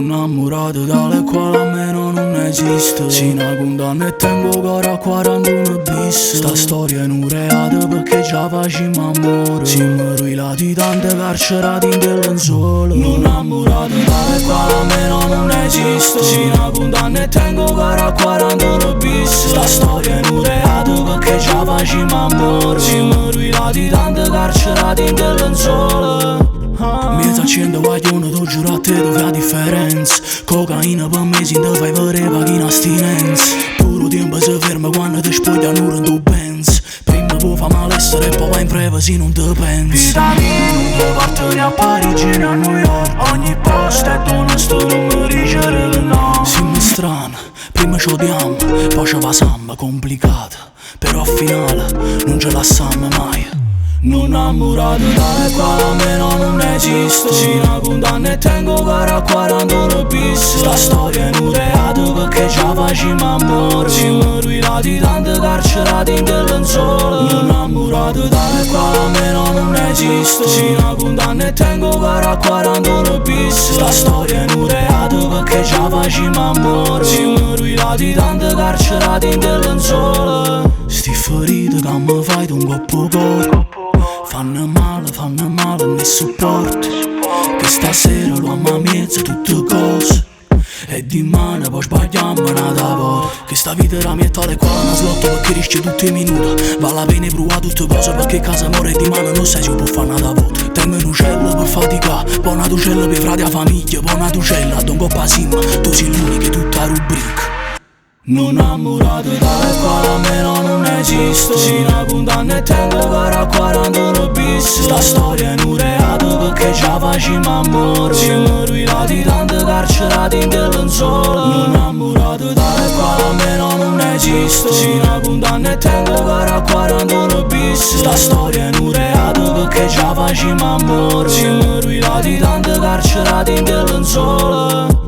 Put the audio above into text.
innamorato dalle quali almeno non esiste. Se una condanna e tengo cara a 41 bis. Sta storia è un reato perché già facciamo amore. Siamo ruilati tante carcerati in del lenzuolo. Non innamorato dalle quali almeno non esiste. Se una condanna e tengo cara a 41 bis. Sta storia è un reato perché già facciamo amore. Siamo ruilati tante carcerati in del lenzuolo. Mi accendo guaglione, t'ho giurato a te dove la differenza. Cocaina per mesi non fai vedere paghi in astinenza. Puro tempo si ferma quando ti spogliano in tu Benz. Prima può fa malessere e poi va in privacy non te pensi. Vitamina non ti portano a Parigi e a New York. Ogni posto è una storia non mi dice che no. Siamo strani, prima ci odiamo, poi ci passiamo complicata. Però al finale non ce la siamo mai. Non innamorato dalle quali almeno non esiste. Se una condanna e tengo cara a 41 bis. Sta storia è un reato perché già facciamo amore. Siamo ruilati tante carcerati in del lenzuolo. Non innamorato dalle quali almeno non esiste. Se una condanna e tengo cara a 41 bis. Sta storia è un reato perché già facciamo amore. Siamo ruilati tante carcerati in del lenzuolo. Sti ferite che mi fai un coppo corpo. Fanno male, ne supporto. Che stasera l'uomo miezza tutte cose. E di mano poi sbagliamo una volta. Che sta vita era mia tale quale una slotto perché rischi tutti i minuti. Vale la pena provare tutte cose perché casa muore di mano non sai se può fare una volta. Tengo un uccello per faticare, buona uccello per frati a famiglia, buona uccello ad un coppa simma. Tu sei l'unica tutta rubrica. Non innamorato dalle quali almeno non esiste. Se una condanna e tengo cara a 41 bis. Sta storia è un reato perché già facciamo amore. Siamo ruilati tante carcerati in del lenzuolo. Non innamorato dalle quali almeno non esiste. Se una condanna e tengo cara a 41 bis. Sta storia è un reato perché già facciamo amore. Siamo ruilati tante carcerati in del lenzuolo.